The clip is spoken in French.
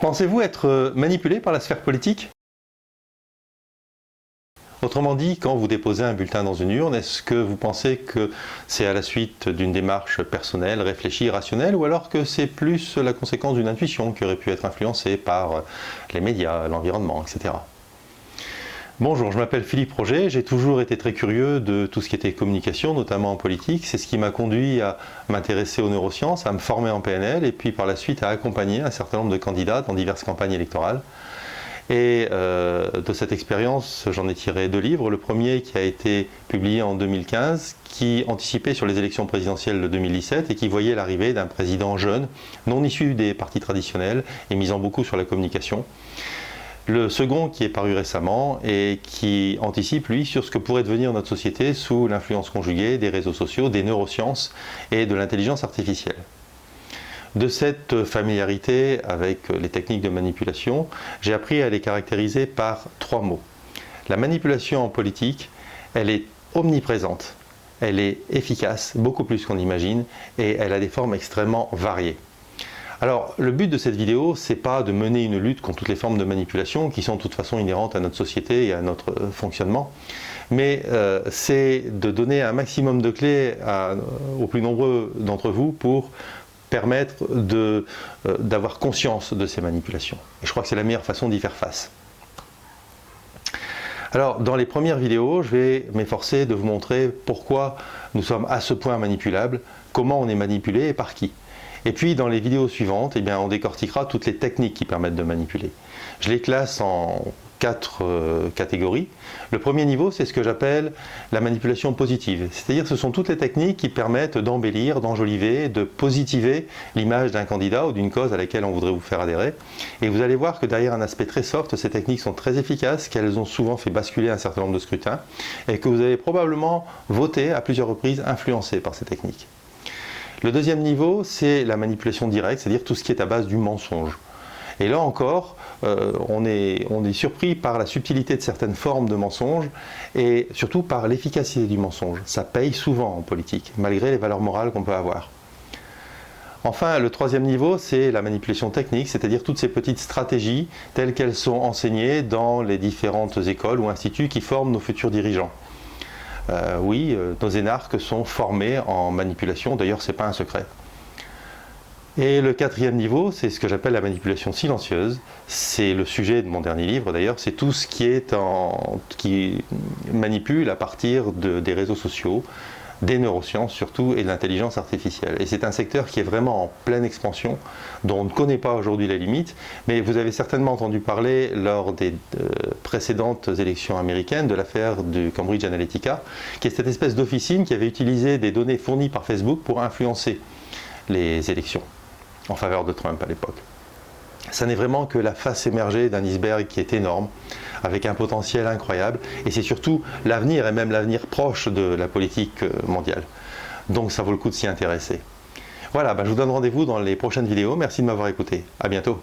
Pensez-vous être manipulé par la sphère politique? Autrement dit, quand vous déposez un bulletin dans une urne, est-ce que vous pensez que c'est à la suite d'une démarche personnelle, réfléchie, rationnelle, ou alors que c'est plus la conséquence d'une intuition qui aurait pu être influencée par les médias, l'environnement, etc. Bonjour, je m'appelle Philippe Roger, j'ai toujours été très curieux de tout ce qui était communication, notamment en politique. C'est ce qui m'a conduit à m'intéresser aux neurosciences, à me former en PNL et puis par la suite à accompagner un certain nombre de candidats dans diverses campagnes électorales. Et de cette expérience, j'en ai tiré 2 livres. Le premier qui a été publié en 2015, qui anticipait sur les élections présidentielles de 2017 et qui voyait l'arrivée d'un président jeune, non issu des partis traditionnels et misant beaucoup sur la communication. Le second qui est paru récemment et qui anticipe, lui, sur ce que pourrait devenir notre société sous l'influence conjuguée des réseaux sociaux, des neurosciences et de l'intelligence artificielle. De cette familiarité avec les techniques de manipulation, j'ai appris à les caractériser par 3 mots. La manipulation en politique, elle est omniprésente, elle est efficace, beaucoup plus qu'on imagine, et elle a des formes extrêmement variées. Alors, le but de cette vidéo, c'est pas de mener une lutte contre toutes les formes de manipulation qui sont de toute façon inhérentes à notre société et à notre fonctionnement, mais c'est de donner un maximum de clés aux plus nombreux d'entre vous pour permettre d'avoir conscience de ces manipulations. Et je crois que c'est la meilleure façon d'y faire face. Alors, dans les premières vidéos, je vais m'efforcer de vous montrer pourquoi nous sommes à ce point manipulables, comment on est manipulé et par qui. Et puis dans les vidéos suivantes, eh bien, on décortiquera toutes les techniques qui permettent de manipuler. Je les classe en 4 catégories. Le premier niveau, c'est ce que j'appelle la manipulation positive. C'est-à-dire que ce sont toutes les techniques qui permettent d'embellir, d'enjoliver, de positiver l'image d'un candidat ou d'une cause à laquelle on voudrait vous faire adhérer. Et vous allez voir que derrière un aspect très soft, ces techniques sont très efficaces, qu'elles ont souvent fait basculer un certain nombre de scrutins et que vous avez probablement voté à plusieurs reprises influencé par ces techniques. Le deuxième niveau, c'est la manipulation directe, c'est-à-dire tout ce qui est à base du mensonge. Et là encore, on est surpris par la subtilité de certaines formes de mensonges et surtout par l'efficacité du mensonge. Ça paye souvent en politique, malgré les valeurs morales qu'on peut avoir. Enfin, le troisième niveau, c'est la manipulation technique, c'est-à-dire toutes ces petites stratégies telles qu'elles sont enseignées dans les différentes écoles ou instituts qui forment nos futurs dirigeants. Oui, nos énarques sont formés en manipulation, d'ailleurs ce n'est pas un secret. Et le quatrième niveau, c'est ce que j'appelle la manipulation silencieuse. C'est le sujet de mon dernier livre d'ailleurs, c'est tout ce qui manipule à partir des réseaux sociaux, des neurosciences surtout et de l'intelligence artificielle. Et c'est un secteur qui est vraiment en pleine expansion, dont on ne connaît pas aujourd'hui les limites, mais vous avez certainement entendu parler lors des précédentes élections américaines de l'affaire du Cambridge Analytica, qui est cette espèce d'officine qui avait utilisé des données fournies par Facebook pour influencer les élections en faveur de Trump à l'époque. Ça n'est vraiment que la face émergée d'un iceberg qui est énorme, avec un potentiel incroyable, et c'est surtout l'avenir, et même l'avenir proche de la politique mondiale. Donc ça vaut le coup de s'y intéresser. Voilà, je vous donne rendez-vous dans les prochaines vidéos. Merci de m'avoir écouté. À bientôt.